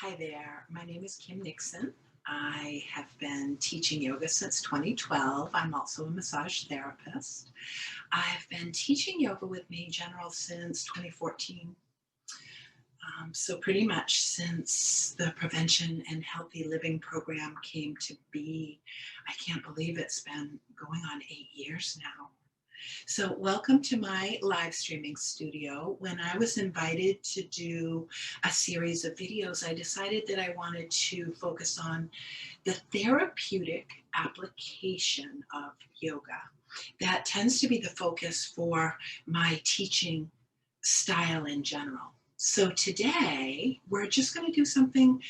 Hi there, my name is Kim Nixon. I have been teaching yoga since 2012. I'm also a massage therapist. I've been teaching yoga with MaineGeneral since 2014. So pretty much since the Prevention and Healthy Living program came to be. I can't believe it's been going on 8 years now. So welcome to my live streaming studio. When I was invited to do a series of videos, I decided that I wanted to focus on the therapeutic application of yoga. That tends to be the focus for my teaching style in general. So today, we're just going to do something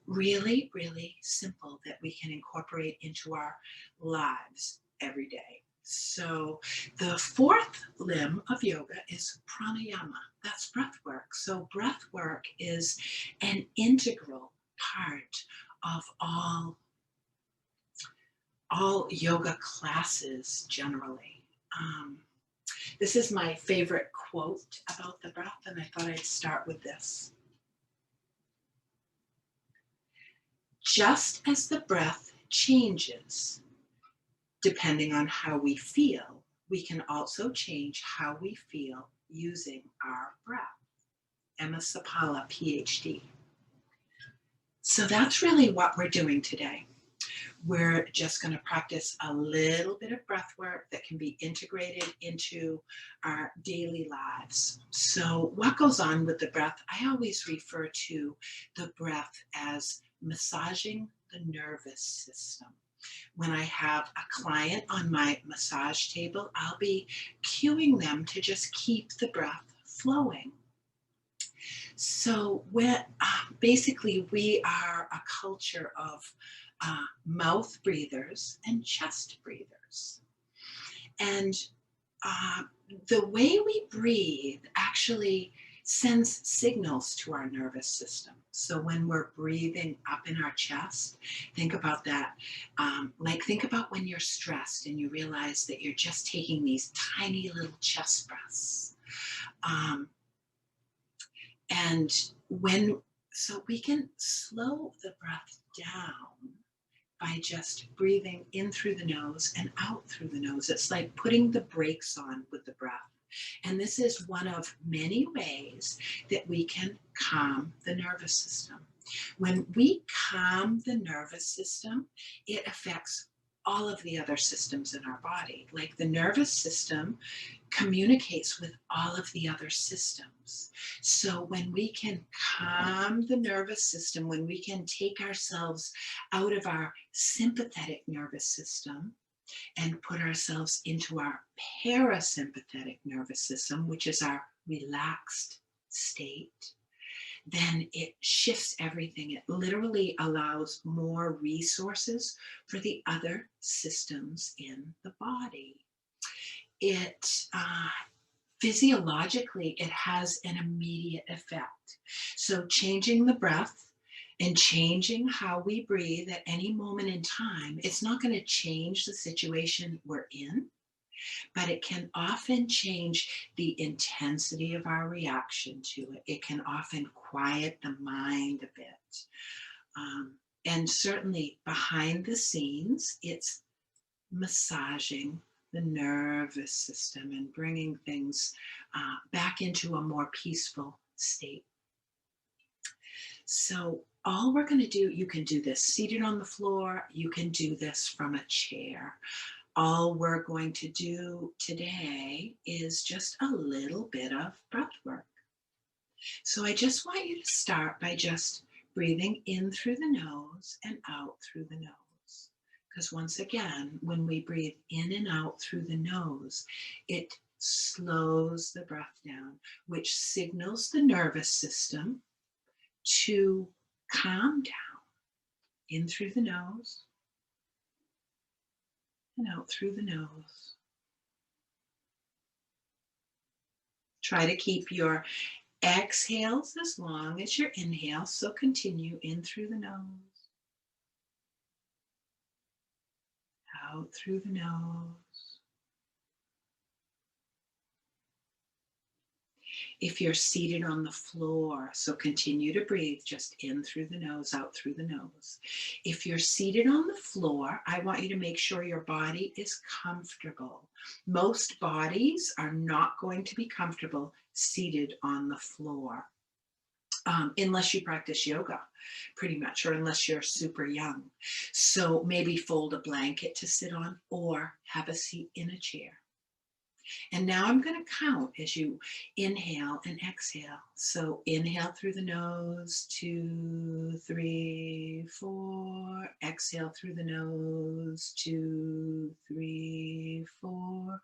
really, really simple that we can incorporate into our lives every day. So the fourth limb of yoga is pranayama. That's breath work. So breath work is an integral part of all yoga classes generally. This is my favorite quote about the breath, and I thought I'd start with this. Just as the breath changes depending on how we feel, we can also change how we feel using our breath. Emma Sapala, PhD. So that's really what we're doing today. We're just going to practice a little bit of breath work that can be integrated into our daily lives. So what goes on with the breath? I always refer to the breath as massaging the nervous system. When I have a client on my massage table, I'll be cueing them to just keep the breath flowing. So basically we are a culture of mouth breathers and chest breathers. And the way we breathe actually sends signals to our nervous system. So when we're breathing up in our chest, think about that. Think about when you're stressed and you realize that you're just taking these tiny little chest breaths. So we can slow the breath down by just breathing in through the nose and out through the nose. It's like putting the brakes on with the breath. And this is one of many ways that we can calm the nervous system. When we calm the nervous system, it affects all of the other systems in our body. Like the nervous system communicates with all of the other systems. So when we can calm the nervous system, when we can take ourselves out of our sympathetic nervous system and put ourselves into our parasympathetic nervous system, which is our relaxed state, then it shifts everything. It literally allows more resources for the other systems in the body. Physiologically, it has an immediate effect. So changing the breath and changing how we breathe at any moment in time, it's not going to change the situation we're in, but it can often change the intensity of our reaction to it. It can often quiet the mind a bit. And certainly behind the scenes, it's massaging the nervous system and bringing things back into a more peaceful state. So all we're going to do, you can do this seated on the floor, you can do this from a chair. All we're going to do today is just a little bit of breath work. So I just want you to start by just breathing in through the nose and out through the nose. Because once again, when we breathe in and out through the nose, it slows the breath down, which signals the nervous system to calm down. In through the nose and out through the nose. Try to keep your exhales as long as your inhales, so continue in through the nose. Out through the nose. If you're seated on the floor, so continue to breathe just in through the nose, out through the nose. If you're seated on the floor, I want you to make sure your body is comfortable. Most bodies are not going to be comfortable seated on the floor. Unless you practice yoga, pretty much, or unless you're super young. So maybe fold a blanket to sit on or have a seat in a chair. And now I'm going to count as you inhale and exhale. So inhale through the nose, 2, 3, 4. Exhale through the nose, 2, 3, 4.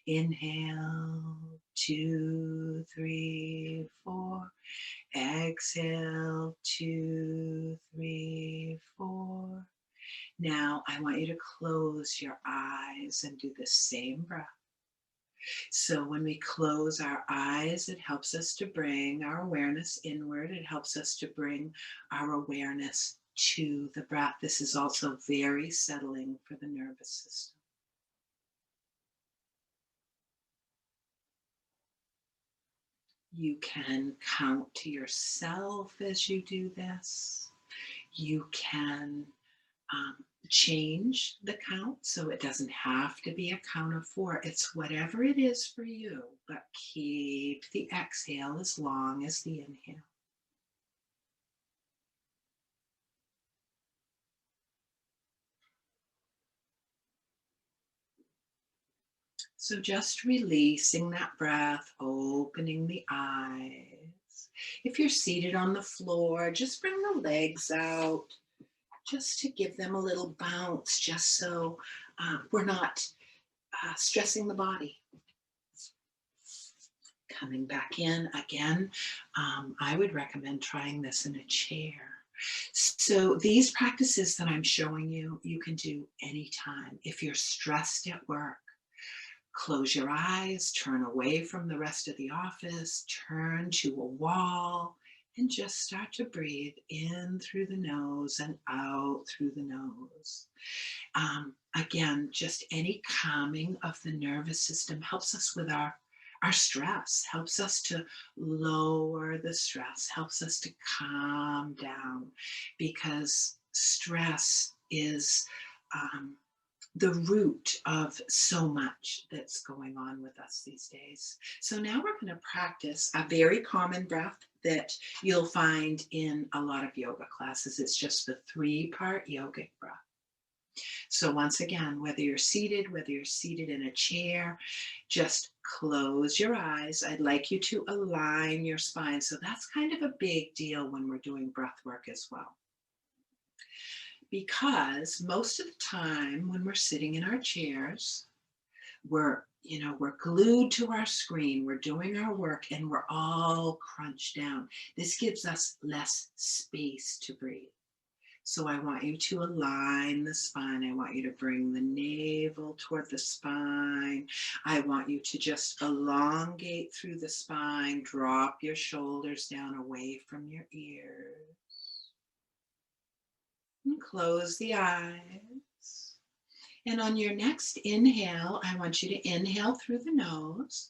Inhale, 2, 3, 4. Exhale, 2, 3, 4. Now I want you to close your eyes and do the same breath. So when we close our eyes, it helps us to bring our awareness inward. It helps us to bring our awareness to the breath. This is also very settling for the nervous system. You can count to yourself as you do this. You can change the count, so it doesn't have to be a count of 4. It's whatever it is for you, but keep the exhale as long as the inhale. So just releasing that breath, opening the eyes. If you're seated on the floor, just bring the legs out, just to give them a little bounce, just so we're not stressing the body. Coming back in again, I would recommend trying this in a chair. So these practices that I'm showing you, you can do anytime. If you're stressed at work, close your eyes, turn away from the rest of the office, turn to a wall, and just start to breathe in through the nose and out through the nose. Again, just any calming of the nervous system helps us with our stress, helps us to lower the stress, helps us to calm down, because stress is the root of so much that's going on with us these days. So now we're going to practice a very common breath that you'll find in a lot of yoga classes. It's just the 3-part yogic breath. So once again, whether you're seated in a chair, just close your eyes. I'd like you to align your spine. So that's kind of a big deal when we're doing breath work as well. Because most of the time when we're sitting in our chairs, we're glued to our screen, we're doing our work, and we're all crunched down. This gives us less space to breathe. So I want you to align the spine. I want you to bring the navel toward the spine. I want you to just elongate through the spine, drop your shoulders down away from your ears. And close the eyes. And on your next inhale, I want you to inhale through the nose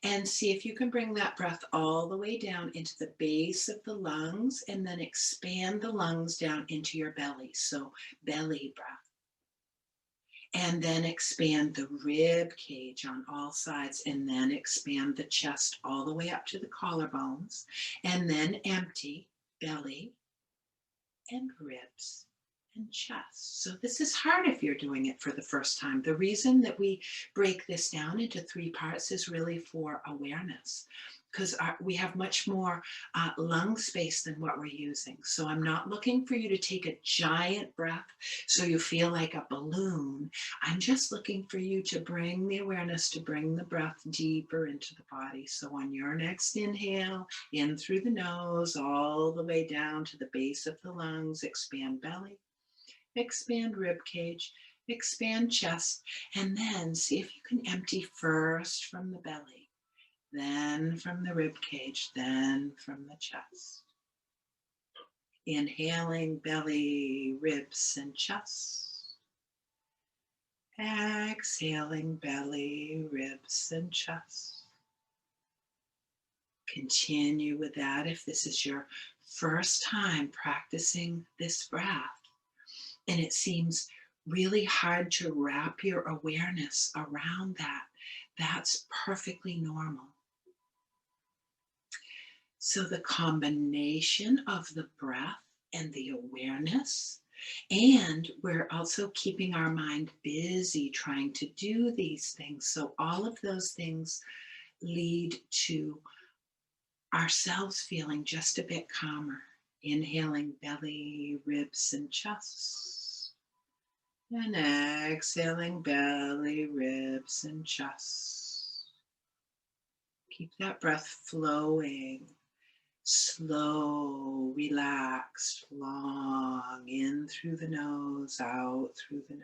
and see if you can bring that breath all the way down into the base of the lungs, and then expand the lungs down into your belly. So belly breath. And then expand the rib cage on all sides, and then expand the chest all the way up to the collarbones, and then empty belly and ribs and chest. So this is hard if you're doing it for the first time. The reason that we break this down into 3 parts is really for awareness, because we have much more lung space than what we're using. So I'm not looking for you to take a giant breath so you feel like a balloon. I'm just looking for you to bring the awareness, to bring the breath deeper into the body. So on your next inhale, in through the nose, all the way down to the base of the lungs, expand belly, expand rib cage, expand chest, and then see if you can empty first from the belly, then from the rib cage, then from the chest. Inhaling belly, ribs, and chest. Exhaling belly, ribs, and chest. Continue with that if this is your first time practicing this breath and it seems really hard to wrap your awareness around that. That's perfectly normal. So the combination of the breath and the awareness, and we're also keeping our mind busy trying to do these things. So all of those things lead to ourselves feeling just a bit calmer. Inhaling belly, ribs, and chest. And exhaling belly, ribs, and chest. Keep that breath flowing. Slow, relaxed, long, in through the nose, out through the nose.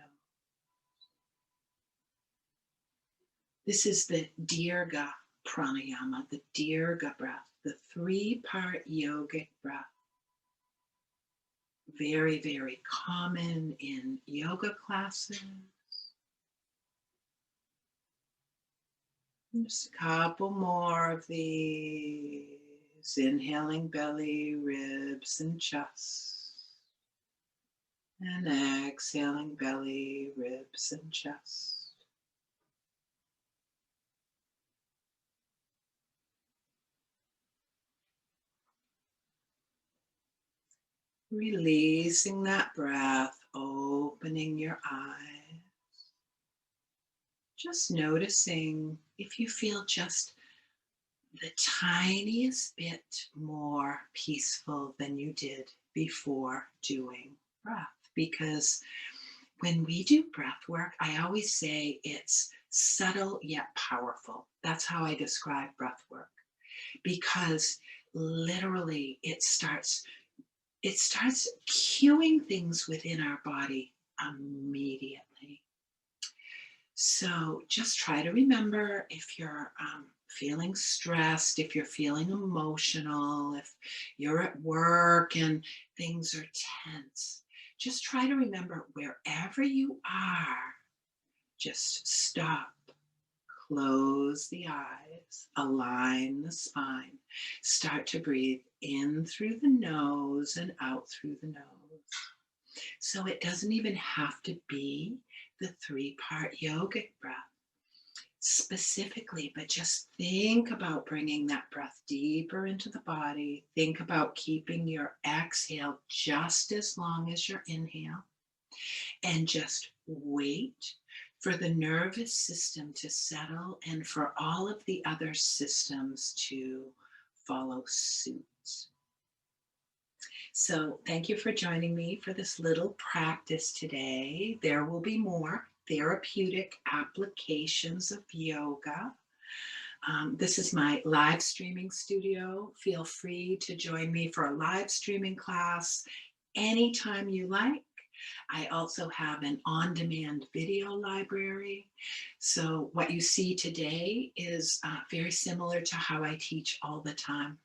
This is the Dirga Pranayama, the Dirga breath, the 3-part yogic breath. Very, very common in yoga classes. Just a couple more of these. Inhaling belly, ribs, and chest. And exhaling belly, ribs, and chest. Releasing that breath, opening your eyes. Just noticing if you feel just the tiniest bit more peaceful than you did before doing breath. Because when we do breath work, I always say it's subtle yet powerful. That's how I describe breath work. Because literally it starts cueing things within our body immediately. So just try to remember if you're feeling stressed, if you're feeling emotional, if you're at work and things are tense, just try to remember wherever you are, just stop, close the eyes, align the spine, start to breathe in through the nose and out through the nose. So it doesn't even have to be the 3-part yogic breath specifically, but just think about bringing that breath deeper into the body. Think about keeping your exhale just as long as your inhale, and just wait for the nervous system to settle and for all of the other systems to follow suit. So thank you for joining me for this little practice today. There will be more therapeutic applications of yoga. This is my live streaming studio. Feel free to join me for a live streaming class anytime you like. I also have an on-demand video library. So what you see today is very similar to how I teach all the time.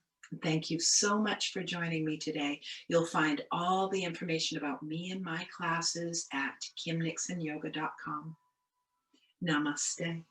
Thank you so much for joining me today. You'll find all the information about me and my classes at kimnixonyoga.com. Namaste.